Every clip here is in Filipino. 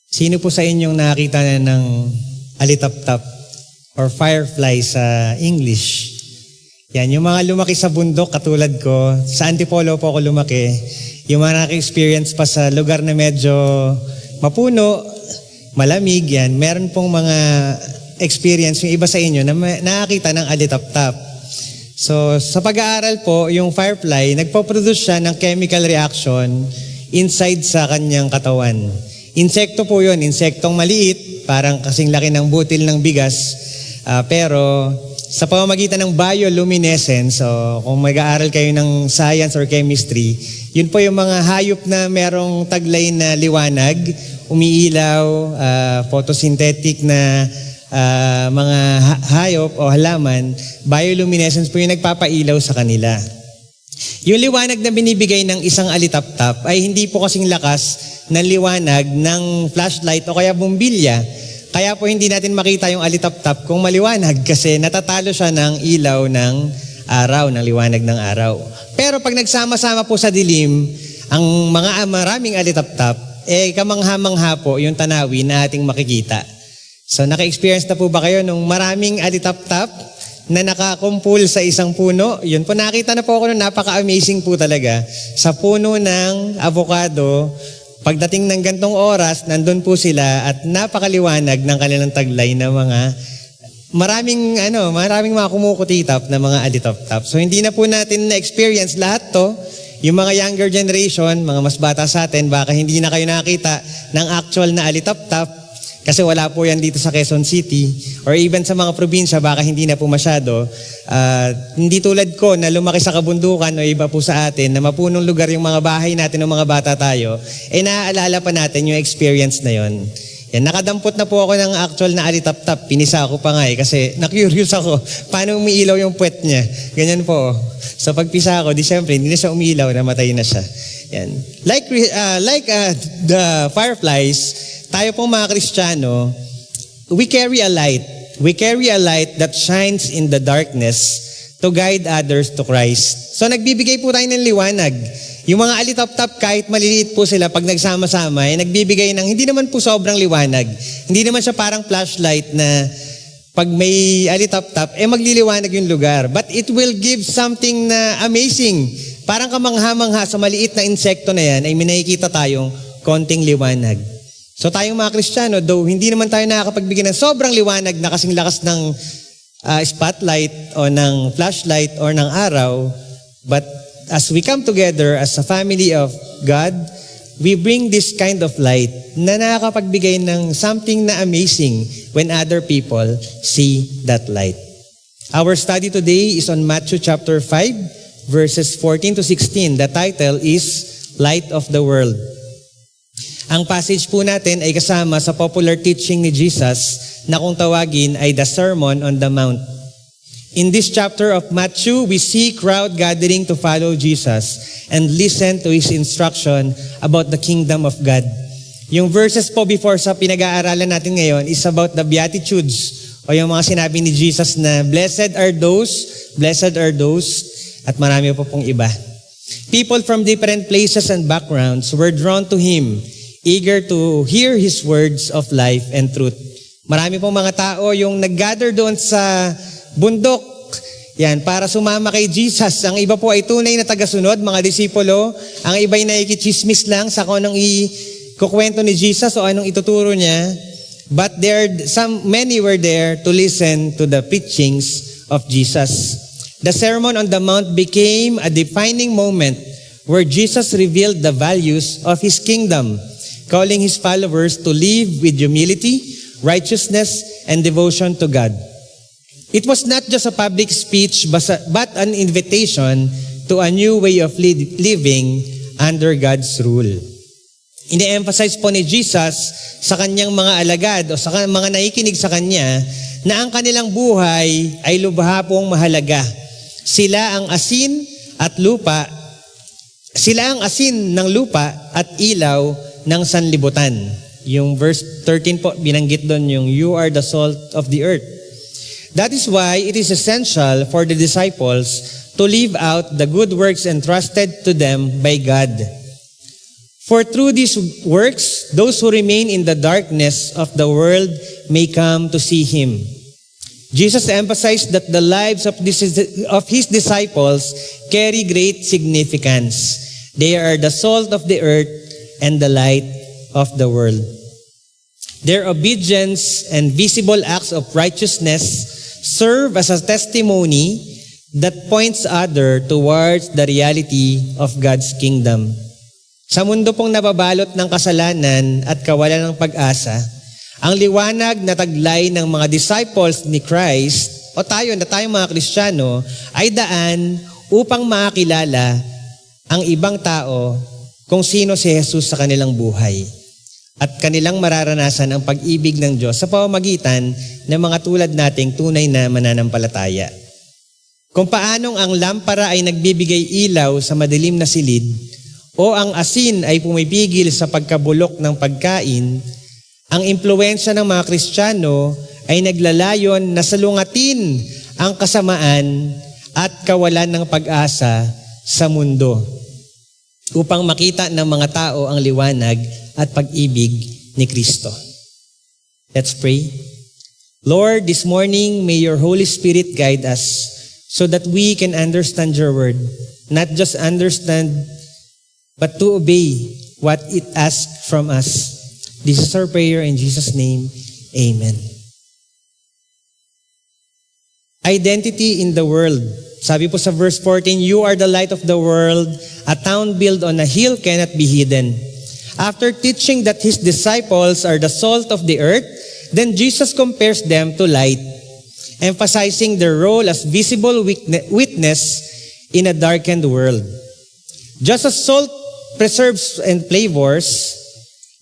Sino po sa inyong nakakita na ng alitaptap or firefly sa English? Yan, yung mga lumaki sa bundok katulad ko, sa Antipolo po ako lumaki, yung mga naka-experience pa sa lugar na medyo mapuno, malamig yan, meron pong mga experience yung iba sa inyo na nakakita ng alitaptap. So, sa pag-aaral po, yung firefly, nagpo-produce siya ng chemical reaction inside sa kanyang katawan. Insekto po yun, insektong maliit, parang kasing laki ng butil ng bigas, pero sa pamamagitan ng bioluminescence, so kung mag-aaral kayo ng science or chemistry, yun po yung mga hayop na merong taglay na liwanag, umiilaw, photosynthetic na mga hayop o halaman, bioluminescence po yung nagpapailaw sa kanila. Yung liwanag na binibigay ng isang alitaptap ay hindi po kasing lakas ng liwanag ng flashlight o kaya bumbilya. Kaya po hindi natin makita yung alitaptap kung maliwanag kasi natatalo siya ng ilaw ng araw, ng liwanag ng araw. Pero pag nagsama-sama po sa dilim, ang mga maraming alitaptap, kamangha-mangha po yung tanawin na ating makikita. So naka-experience na po ba kayo nung maraming alitaptap na nakakumpul sa isang puno? Yun po, nakita na po ako nung napaka-amazing po talaga. Sa puno ng avocado, pagdating ng gantong oras, nandun po sila at napakaliwanag ng kanilang taglay na mga maraming mga kumukutitap na mga alitaptap. So hindi na po natin na-experience lahat to. Yung mga younger generation, mga mas bata sa atin, baka hindi na kayo nakita ng actual na alitaptap kasi wala po yan dito sa Quezon City or even sa mga probinsya, baka hindi na po masyado. Hindi tulad ko na lumaki sa kabundukan o iba po sa atin na mapunong lugar yung mga bahay natin ng mga bata tayo, naaalala pa natin yung experience na yon. Yan, nakadampot na po ako ng actual na alitaptap. Pinisa ko pa nga kasi na-curious ako paano umiilaw yung puwet niya. Ganyan po. So pagpisa ko, di syempre, hindi na siya umiilaw, namatay na siya. Yan. Like the fireflies, tayo pong mga Kristiyano, we carry a light. We carry a light that shines in the darkness to guide others to Christ. So nagbibigay po tayo ng liwanag. Yung mga alitaptap, kahit maliliit po sila, pag nagsama-sama, nagbibigay ng hindi naman po sobrang liwanag. Hindi naman siya parang flashlight na pag may alitaptap, magliliwanag yung lugar. But it will give something na amazing. Parang kamangha-mangha sa maliit na insekto na yan, ay may nakikita tayong konting liwanag. So tayong mga Kristiyano, though hindi naman tayo nakakapagbigay ng sobrang liwanag na kasing lakas ng spotlight o ng flashlight or ng araw, but as we come together as a family of God, we bring this kind of light na nakakapagbigay ng something na amazing when other people see that light. Our study today is on Matthew chapter 5, verses 14 to 16. The title is Light of the World. Ang passage po natin ay kasama sa popular teaching ni Jesus na kung tawagin ay the Sermon on the Mount. In this chapter of Matthew, we see crowd gathering to follow Jesus and listen to His instruction about the kingdom of God. Yung verses po before sa pinag-aaralan natin ngayon is about the Beatitudes o yung mga sinabi ni Jesus na blessed are those, at marami po pong iba. People from different places and backgrounds were drawn to Him, eager to hear His words of life and truth. Marami pong mga tao yung nag-gather doon sa bundok, yan, para sumama kay Jesus. Ang iba po ay tunay na tagasunod, mga disipulo. Ang iba ay nakikichismis lang sa kung anong ikukwento ni Jesus o anong ituturo niya. But many were there to listen to the preachings of Jesus. The Sermon on the Mount became a defining moment where Jesus revealed the values of His kingdom, calling His followers to live with humility, righteousness, and devotion to God. It was not just a public speech but an invitation to a new way of living under God's rule. Ine-emphasize po ni Jesus sa kanyang mga alagad o sa mga nakikinig sa kanya na ang kanilang buhay ay lubha pong mahalaga. Sila ang asin ng lupa at ilaw ng sanlibutan. Yung verse 13 po, binanggit doon yung you are the salt of the earth. That is why it is essential for the disciples to live out the good works entrusted to them by God. For through these works, those who remain in the darkness of the world may come to see him. Jesus emphasized that the lives of his disciples carry great significance. They are the salt of the earth and the light of the world. Their obedience and visible acts of righteousness serve as a testimony that points others towards the reality of God's kingdom. Sa mundo pong nababalot ng kasalanan at kawalan ng pag-asa, ang liwanag na taglay ng mga disciples ni Christ, o tayong mga Kristiyano, ay daan upang makilala ang ibang tao kung sino si Jesus sa kanilang buhay. At kanilang mararanasan ang pag-ibig ng Diyos sa pamamagitan ng mga tulad nating tunay na mananampalataya. Kung paanong ang lampara ay nagbibigay ilaw sa madilim na silid, o ang asin ay pumipigil sa pagkabulok ng pagkain, ang impluwensya ng mga Kristiyano ay naglalayon na salungatin ang kasamaan at kawalan ng pag-asa sa mundo upang makita ng mga tao ang liwanag at pag-ibig ni Kristo. Let's pray. Lord, this morning, may your Holy Spirit guide us so that we can understand your word. Not just understand, but to obey what it asks from us. This is our prayer in Jesus' name. Amen. Identity in the world. Sabi po sa verse 14, you are the light of the world. A town built on a hill cannot be hidden. After teaching that his disciples are the salt of the earth, then Jesus compares them to light, emphasizing their role as visible witness in a darkened world. Just as salt preserves and flavors,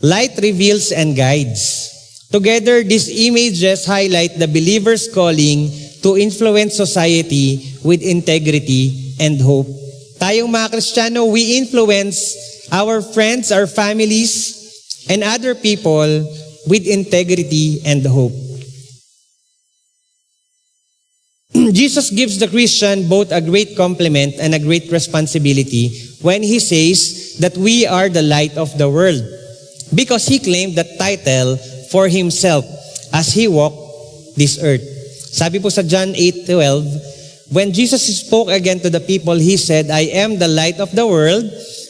light reveals and guides. Together, these images highlight the believer's calling to influence society with integrity and hope. Tayong mga Kristiyano, we influence our friends, our families, and other people with integrity and hope. Jesus gives the Christian both a great compliment and a great responsibility when he says that we are the light of the world, because he claimed that title for himself as he walked this earth. Sabi po sa John 8:12, when Jesus spoke again to the people, he said, I am the light of the world.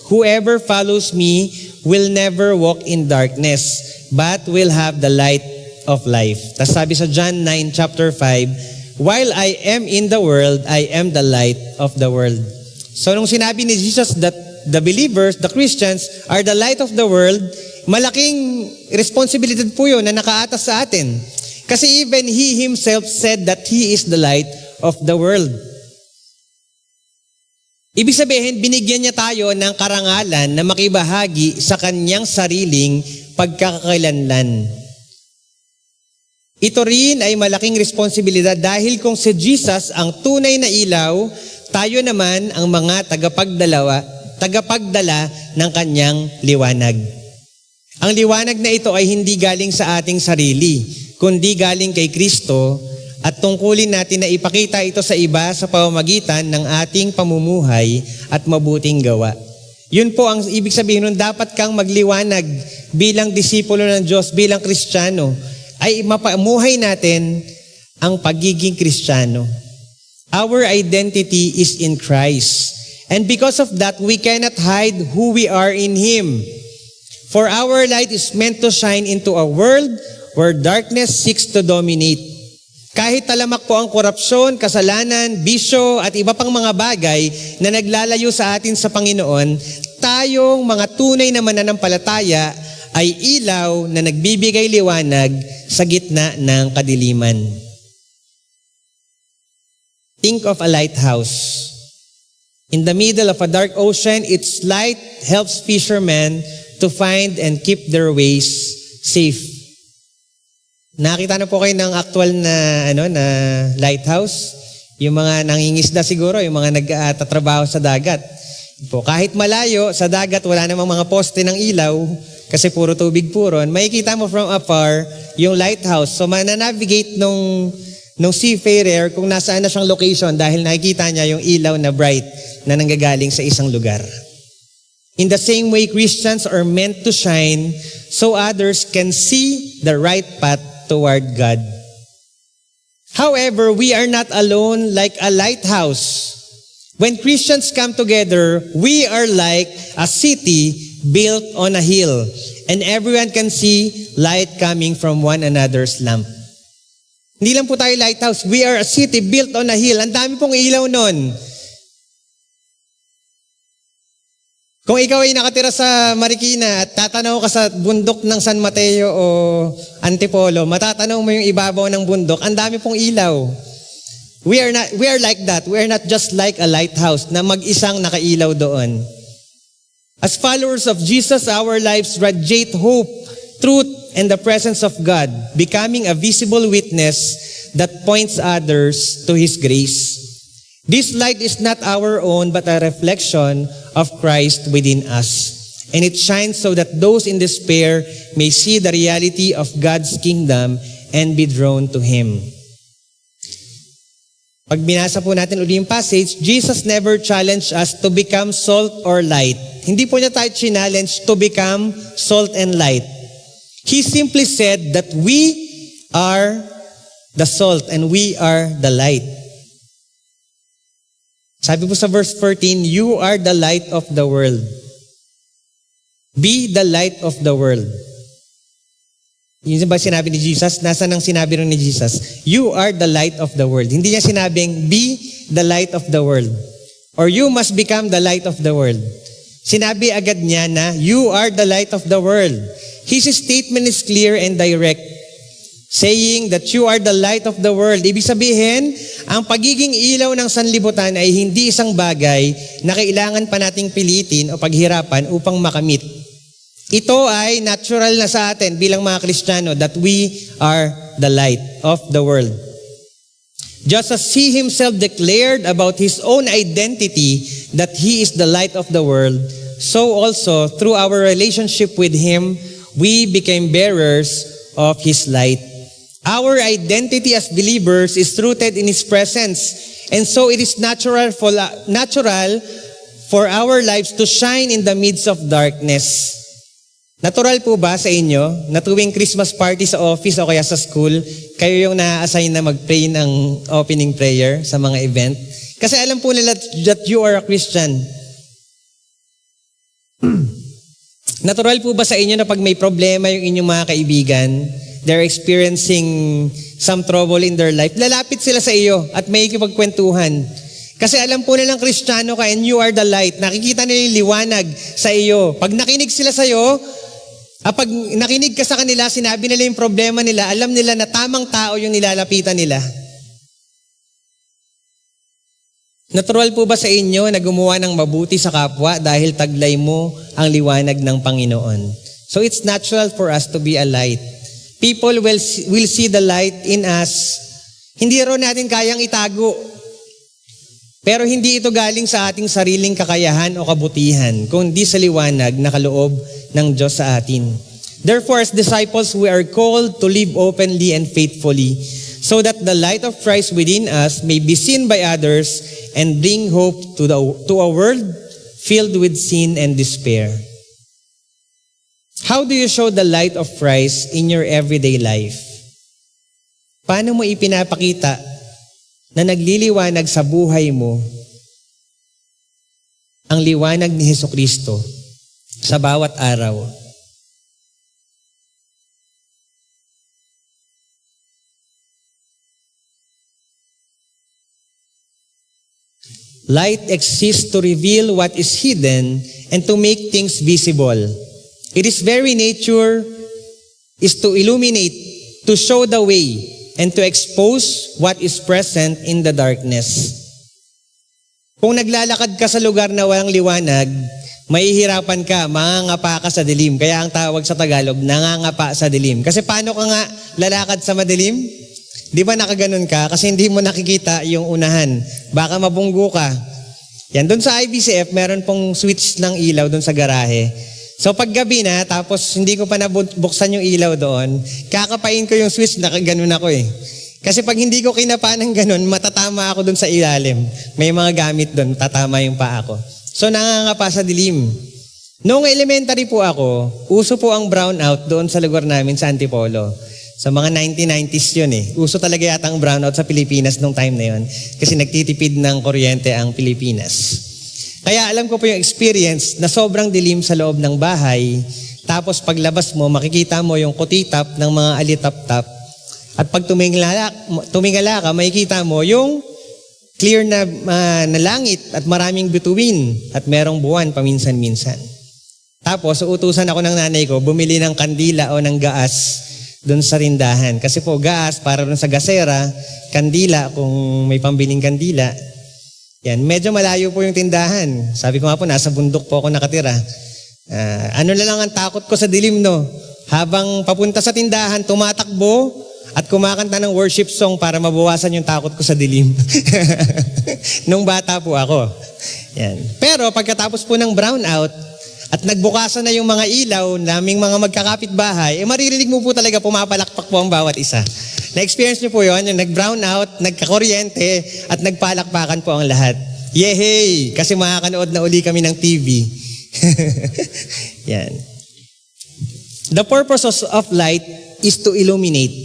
Whoever follows me will never walk in darkness, but will have the light of life. Tas sabi sa John 9 chapter 5, while I am in the world, I am the light of the world. So nung sinabi ni Jesus that the believers, the Christians, are the light of the world, malaking responsibility po yun na nakaatas sa atin. Kasi even he himself said that he is the light of the world. Ibig sabihin, binigyan niya tayo ng karangalan na makibahagi sa kanyang sariling pagkakakilanlan. Ito rin ay malaking responsibilidad dahil kung si Jesus ang tunay na ilaw, tayo naman ang mga tagapagdala ng kanyang liwanag. Ang liwanag na ito ay hindi galing sa ating sarili, kundi galing kay Kristo, at tungkulin natin na ipakita ito sa iba sa pamamagitan ng ating pamumuhay at mabuting gawa. Yun po ang ibig sabihin nun, dapat kang magliwanag bilang disipulo ng Diyos, bilang Kristiyano, ay mapamuhay natin ang pagiging Kristiyano. Our identity is in Christ. And because of that, we cannot hide who we are in Him. For our light is meant to shine into a world where darkness seeks to dominate. Kahit talamak po ang korupsyon, kasalanan, bisyo at iba pang mga bagay na naglalayo sa atin sa Panginoon, tayong mga tunay na mananampalataya ay ilaw na nagbibigay liwanag sa gitna ng kadiliman. Think of a lighthouse. In the middle of a dark ocean, its light helps fishermen to find and keep their ways safe. Nakita na po kayo ng actual na lighthouse? Yung mga nangingisda siguro, yung mga nagtatrabaho sa dagat. Po, kahit malayo sa dagat, wala namang mga poste ng ilaw kasi puro tubig puron, makikita mo from afar yung lighthouse. So mananavigate nung seafarer kung nasaan na siyang location dahil nakikita niya yung ilaw na bright na nanggagaling sa isang lugar. In the same way, Christians are meant to shine so others can see the right path toward God. However, we are not alone like a lighthouse. When Christians come together, we are like a city built on a hill, and everyone can see light coming from one another's lamp. Hindi lang po tayo lighthouse, we are a city built on a hill. Ang dami pong ilaw nun. Kung ikaw ay nakatira sa Marikina at tatanaw ka sa bundok ng San Mateo o Antipolo, matatanaw mo yung ibabaw ng bundok, ang dami pong ilaw. We are like that. We are not just like a lighthouse na mag-isang nakailaw doon. As followers of Jesus, our lives radiate hope, truth, and the presence of God, becoming a visible witness that points others to His grace. This light is not our own, but a reflection of Christ within us. And it shines so that those in despair may see the reality of God's kingdom and be drawn to Him. Pag binasa po natin ulit yung passage, Jesus never challenged us to become salt or light. Hindi po niya tayo challenge to become salt and light. He simply said that we are the salt and we are the light. Sabi po sa verse 14, you are the light of the world. Be the light of the world. Yun ba sinabi ni Jesus? Nasaan ang sinabi rin ni Jesus? You are the light of the world. Hindi niya sinabing, be the light of the world. Or you must become the light of the world. Sinabi agad niya na, you are the light of the world. His statement is clear and direct, saying that you are the light of the world. Ibig sabihin, ang pagiging ilaw ng sanlibutan ay hindi isang bagay na kailangan pa nating pilitin o paghirapan upang makamit. Ito ay natural na sa atin bilang mga Kristiyano that we are the light of the world. Just as He Himself declared about His own identity that He is the light of the world, so also through our relationship with Him, we became bearers of His light. Our identity as believers is rooted in His presence, and so it is natural for our lives to shine in the midst of darkness. Natural po ba sa inyo na tuwing Christmas party sa office o kaya sa school, kayo yung na-assign na mag-pray ng opening prayer sa mga event? Kasi alam po nila that you are a Christian. Natural po ba sa inyo na pag may problema yung inyong mga kaibigan, they're experiencing some trouble in their life, lalapit sila sa iyo at may ikipagkwentuhan. Kasi alam po nilang Kristiyano ka and you are the light. Nakikita nila yung liwanag sa iyo. Pag nakinig sila sa iyo, pag nakinig ka sa kanila, sinabi nila yung problema nila, alam nila na tamang tao yung nilalapitan nila. Natural po ba sa inyo na gumawa ng mabuti sa kapwa dahil taglay mo ang liwanag ng Panginoon? So it's natural for us to be a light. People will see the light in us. Hindi ro natin kayang itago. Pero hindi ito galing sa ating sariling kakayahan o kabutihan, kundi sa liwanag na kaloob ng Diyos sa atin. Therefore, as disciples, we are called to live openly and faithfully so that the light of Christ within us may be seen by others and bring hope to a world filled with sin and despair. How do you show the light of Christ in your everyday life? Paano mo ipinapakita na nagliliwanag sa buhay mo ang liwanag ni Hesukristo sa bawat araw? Light exists to reveal what is hidden and to make things visible. Its very nature is to illuminate, to show the way, and to expose what is present in the darkness. Kung naglalakad ka sa lugar na walang liwanag, mahihirapan ka, mangangapa ka sa dilim. Kaya ang tawag sa Tagalog, nangangapa sa dilim. Kasi paano ka nga lalakad sa madilim? Di ba nakaganon ka? Kasi hindi mo nakikita yung unahan. Baka mabunggo ka. Yan, doon sa IBCF, meron pong switch ng ilaw doon sa garahe. So pag gabi na, tapos hindi ko pa nabuksan yung ilaw doon, kakapain ko yung switch, nakaganon ako eh. Kasi pag hindi ko kinapa ng ganon, matatama ako doon sa ilalim. May mga gamit doon, tatama yung paa ko. So nangangapa sa dilim. Noong elementary po ako, uso po ang brownout doon sa lugar namin sa Antipolo. Sa mga 1990s yun eh. Uso talaga yata ang brownout sa Pilipinas nung time na yun. Kasi nagtitipid ng kuryente ang Pilipinas. Kaya alam ko po yung experience na sobrang dilim sa loob ng bahay. Tapos paglabas mo, makikita mo yung kutitap ng mga alitap-tap. At pag tumingala ka, makikita mo yung clear na langit at maraming bituin at merong buwan paminsan-minsan. Tapos, utusan ako ng nanay ko, bumili ng kandila o ng gaas doon sa tindahan. Kasi po, gaas para doon sa gasera, kandila kung may pambiling kandila. Yan, medyo malayo po yung tindahan. Sabi ko nga po, nasa bundok po ako nakatira. Ano na lang ang takot ko sa dilim, no? Habang papunta sa tindahan, tumatakbo at kumakanta ng worship song para mabawasan yung takot ko sa dilim. Nung bata po ako. Yan. Pero pagkatapos po ng brownout, at nagbukasan na yung mga ilaw naming mga magkakapit-bahay, maririnig mo po talaga pumapalakpak po ang bawat isa. Na-experience niyo po yun, yung nag-brown out, nagkakuryente, at nagpalakpakan po ang lahat. Yehey! Kasi makakanood na uli kami ng TV. Yan. The purpose of light is to illuminate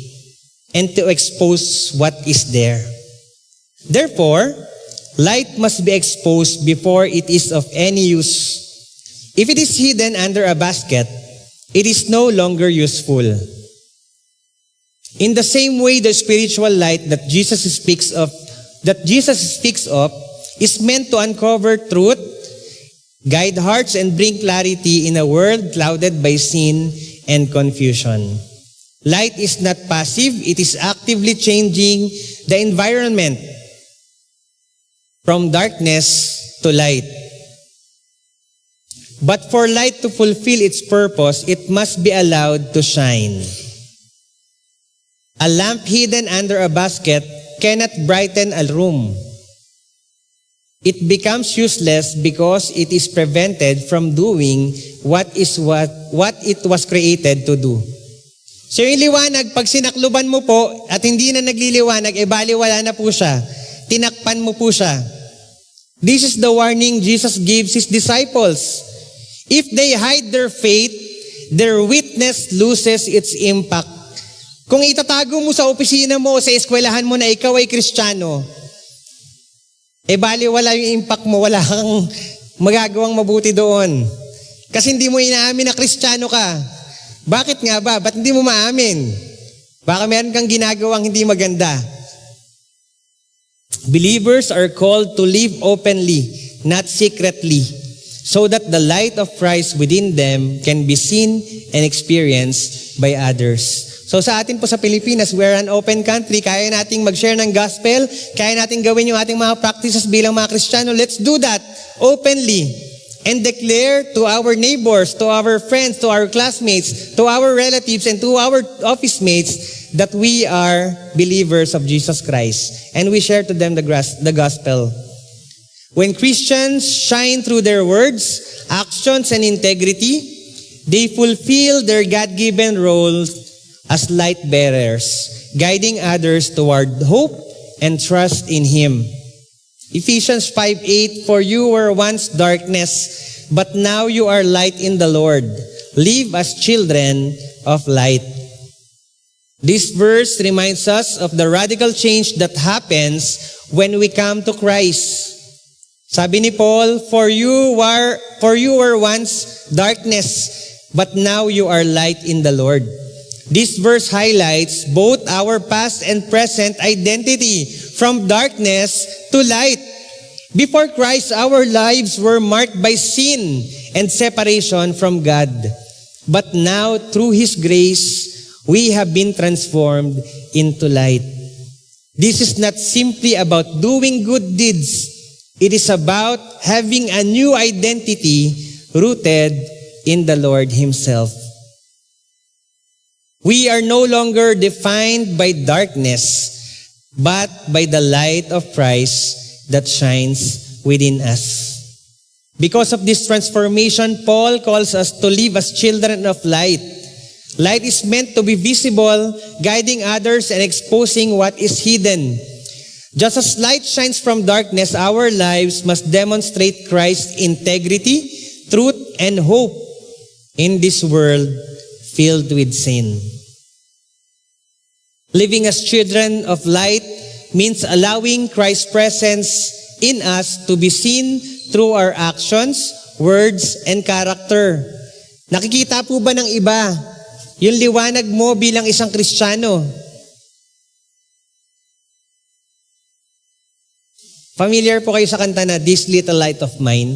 and to expose what is there. Therefore, light must be exposed before it is of any use. If it is hidden under a basket, it is no longer useful. In the same way, the spiritual light that Jesus speaks of is meant to uncover truth, guide hearts, and bring clarity in a world clouded by sin and confusion. Light is not passive, it is actively changing the environment from darkness to light. But for light to fulfill its purpose, it must be allowed to shine. A lamp hidden under a basket cannot brighten a room. It becomes useless because it is prevented from doing what it was created to do. So yung liwanag, pag sinakluban mo po at hindi na nagliliwanag, baliwala na po siya. Tinakpan mo po siya. This is the warning Jesus gives His disciples. If they hide their faith, their witness loses its impact. Kung itatago mo sa opisina mo, sa eskwelahan mo na ikaw ay Kristiyano, baliwala yung impact mo, wala kang magagawang mabuti doon. Kasi hindi mo inaamin na Kristiyano ka. Bakit nga ba? Ba't hindi mo maamin? Baka meron kang ginagawang hindi maganda. Believers are called to live openly, not secretly, so that the light of Christ within them can be seen and experienced by others. So sa atin po sa Pilipinas, we're an open country. Kaya nating mag-share ng gospel. Kaya nating gawin yung ating mga practices bilang mga Kristiyano. Let's do that openly and declare to our neighbors, to our friends, to our classmates, to our relatives, and to our office mates that we are believers of Jesus Christ. And we share to them the gospel. When Christians shine through their words, actions, and integrity, they fulfill their God-given role as light bearers, guiding others toward hope and trust in Him. Ephesians 5:8, for you were once darkness, but now you are light in the Lord. Live as children of light. This verse reminds us of the radical change that happens when we come to Christ. Sabi ni Paul, for you were once darkness, but now you are light in the Lord. This verse highlights both our past and present identity from darkness to light. Before Christ, our lives were marked by sin and separation from God. But now, through His grace, we have been transformed into light. This is not simply about doing good deeds. It is about having a new identity rooted in the Lord Himself. We are no longer defined by darkness, but by the light of Christ that shines within us. Because of this transformation, Paul calls us to live as children of light. Light is meant to be visible, guiding others and exposing what is hidden. Just as light shines from darkness, our lives must demonstrate Christ's integrity, truth, and hope in this world filled with sin. Living as children of light means allowing Christ's presence in us to be seen through our actions, words, and character. Nakikita po ba ng iba yung liwanag mo bilang isang Kristiyano? Familiar po kayo sa kanta na This Little Light of Mine?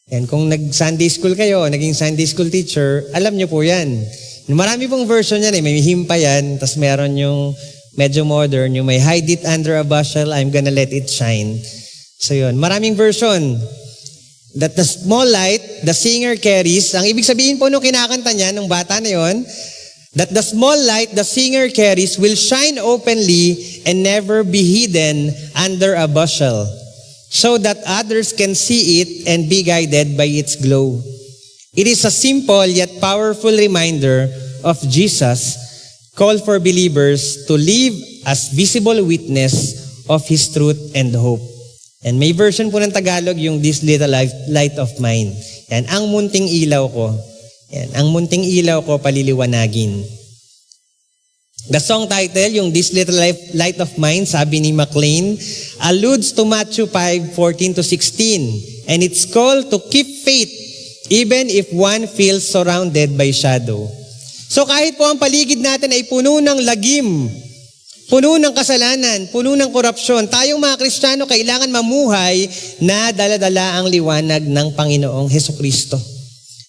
Yan, kung nag-Sunday school kayo, naging Sunday school teacher, alam nyo po yan. Marami pong version yan eh. May hymn pa yan, tas meron yung medyo modern, yung may hide it under a bushel, I'm gonna let it shine. So yun, maraming version. That the small light, the singer carries, ang ibig sabihin po nung kinakanta niya, nung bata na yun, that the small light the singer carries will shine openly and never be hidden under a bushel, so that others can see it and be guided by its glow. It is a simple yet powerful reminder of Jesus' call for believers to live as visible witness of His truth and hope. And may version po ng Tagalog yung This Little Light of Mine. Yan, ang munting ilaw ko. Yan, ang munting ilaw ko paliliwanagin. The song title, yung This Little Light of Mine, sabi ni McLean, alludes to Matthew 5:14-16. And it's called to keep faith even if one feels surrounded by shadow. So kahit po ang paligid natin ay puno ng lagim, puno ng kasalanan, puno ng korupsyon, tayong mga Kristiyano kailangan mamuhay na dala-dala ang liwanag ng Panginoong Hesukristo.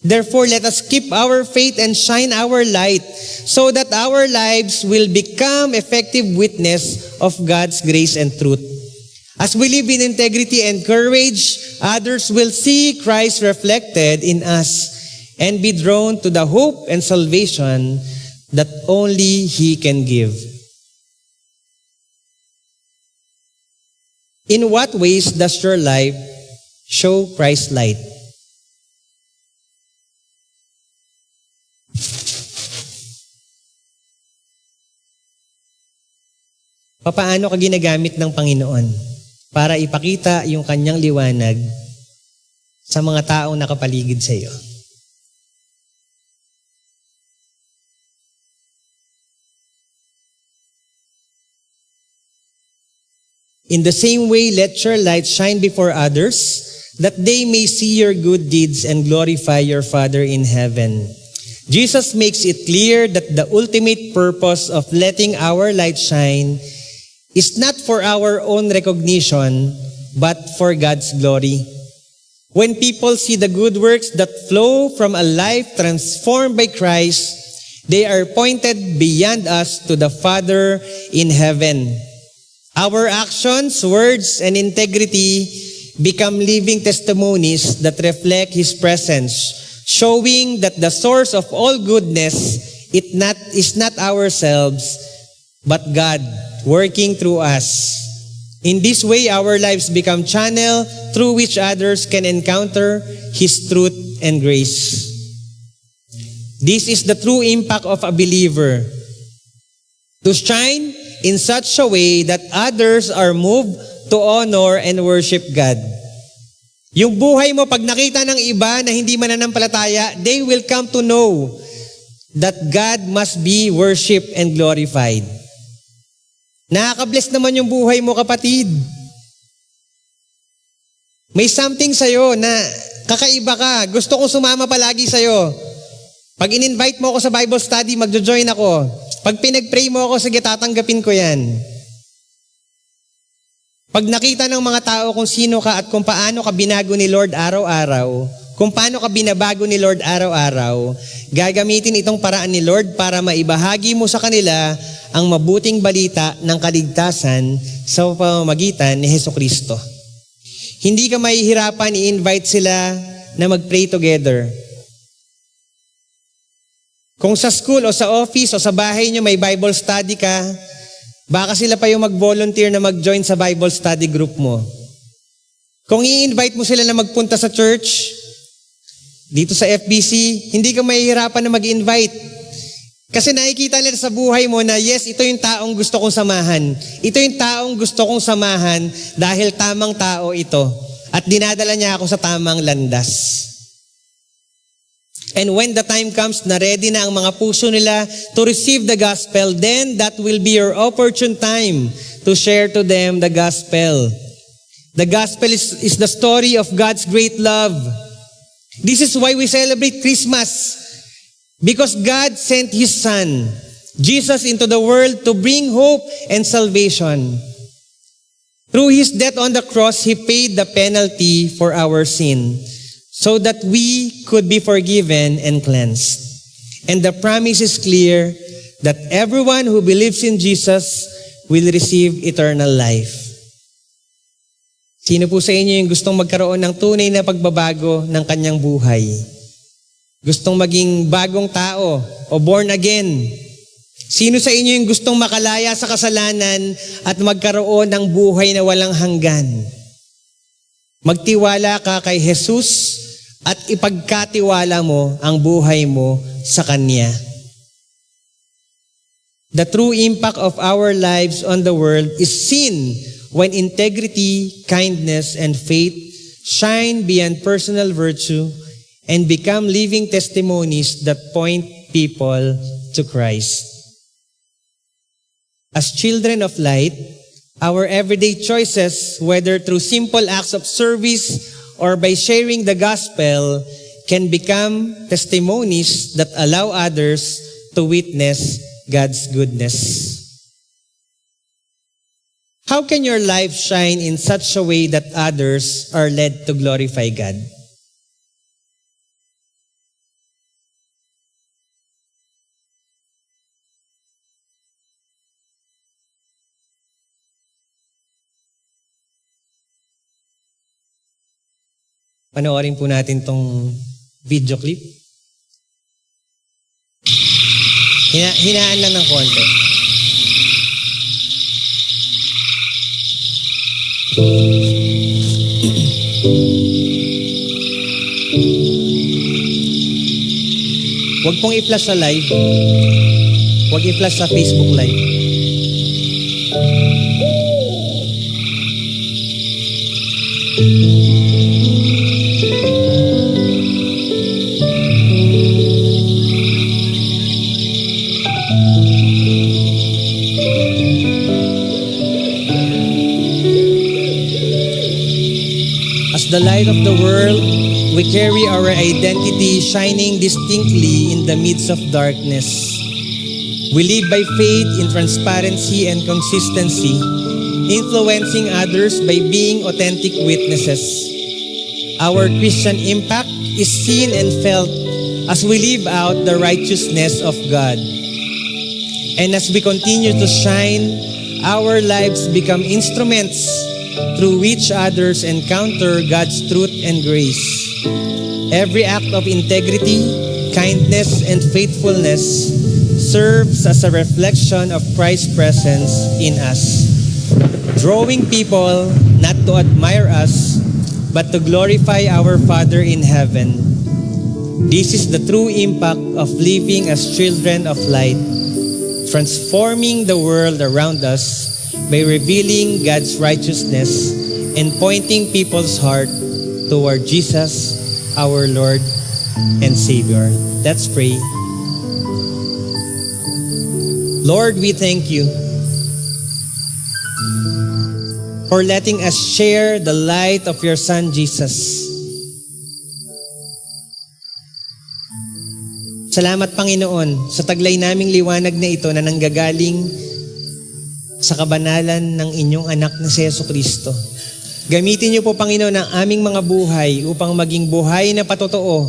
Therefore, let us keep our faith and shine our light so that our lives will become effective witness of God's grace and truth. As we live in integrity and courage, others will see Christ reflected in us and be drawn to the hope and salvation that only He can give. In what ways does your life show Christ's light? Papaano ka ginagamit ng Panginoon para ipakita yung kanyang liwanag sa mga taong nakapaligid sa iyo? In the same way, let your light shine before others, that they may see your good deeds and glorify your Father in heaven. Jesus makes it clear that the ultimate purpose of letting our light shine is not for our own recognition, but for God's glory. When people see the good works that flow from a life transformed by Christ, they are pointed beyond us to the Father in heaven. Our actions, words, and integrity become living testimonies that reflect His presence, showing that the source of all goodness is not ourselves, but God working through us. In this way, our lives become channel through which others can encounter His truth and grace. This is the true impact of a believer, to shine in such a way that others are moved to honor and worship God. Yung buhay mo, pag nakita ng iba na hindi mananampalataya, they will come to know that God must be worshiped and glorified. Nakaka-bless naman yung buhay mo, kapatid. May something sa'yo na kakaiba ka. Gusto kong sumama palagi sa'yo. Pag in-invite mo ako sa Bible study, magjo-join ako. Pag pinag-pray mo ako, sige, tatanggapin ko yan. Pag nakita ng mga tao kung sino ka at kung paano ka binago ni Lord araw-araw, kung paano ka binabago ni Lord araw-araw, gagamitin itong paraan ni Lord para maibahagi mo sa kanila ang mabuting balita ng kaligtasan sa pamamagitan ni Hesukristo. Hindi ka mahihirapan i-invite sila na mag-pray together. Kung sa school o sa office o sa bahay nyo may Bible study ka, baka sila pa yung mag-volunteer na mag-join sa Bible study group mo. Kung i-invite mo sila na magpunta sa church, dito sa FBC, hindi ka mahihirapan na mag-invite. Kasi nakikita nila sa buhay mo na yes, ito yung taong gusto kong samahan. Ito yung taong gusto kong samahan dahil tamang tao ito. At dinadala niya ako sa tamang landas. And when the time comes na ready na ang mga puso nila to receive the gospel, then that will be your opportune time to share to them the gospel. The gospel is the story of God's great love. This is why we celebrate Christmas. Because God sent His Son, Jesus, into the world to bring hope and salvation. Through His death on the cross, He paid the penalty for our sin, so that we could be forgiven and cleansed. And the promise is clear that everyone who believes in Jesus will receive eternal life. Sino po sa inyo yung gustong magkaroon ng tunay na pagbabago ng kanyang buhay? Gustong maging bagong tao o born again? Sino sa inyo yung gustong makalaya sa kasalanan at magkaroon ng buhay na walang hanggan? Magtiwala ka kay Jesus at ipagkatiwala mo ang buhay mo sa Kanya. The true impact of our lives on the world is seen when integrity, kindness, and faith shine beyond personal virtue and become living testimonies that point people to Christ. As children of light, our everyday choices, whether through simple acts of service or by sharing the gospel, can become testimonies that allow others to witness God's goodness. How can your life shine in such a way that others are led to glorify God? Panoorin po natin tong video clip. Hinaan lang ng konti. Huwag pong i-flash sa live. Huwag i-flash sa Facebook live. The light of the world, we carry our identity shining distinctly in the midst of darkness. We live by faith in transparency and consistency, influencing others by being authentic witnesses. Our Christian impact is seen and felt as we live out the righteousness of God. And as we continue to shine, our lives become instruments through which others encounter God's truth and grace. Every act of integrity, kindness, and faithfulness serves as a reflection of Christ's presence in us, drawing people not to admire us, but to glorify our Father in heaven. This is the true impact of living as children of light, transforming the world around us by revealing God's righteousness and pointing people's heart toward Jesus, our Lord and Savior. Let's pray. Lord, we thank you for letting us share the light of your Son, Jesus. Salamat, Panginoon, sa taglay naming liwanag na ito na nanggagaling sa kabanalan ng inyong anak na si Jesucristo. Gamitin niyo po, Panginoon, ang aming mga buhay upang maging buhay na patotoo.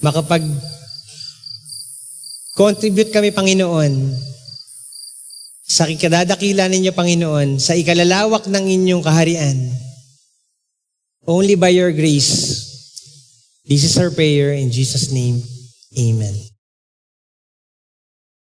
Makapag-contribute kami, Panginoon, sa ikadadakila ninyo, Panginoon, sa ikalalawak ng inyong kaharian. Only by your grace. This is our prayer in Jesus' name. Amen.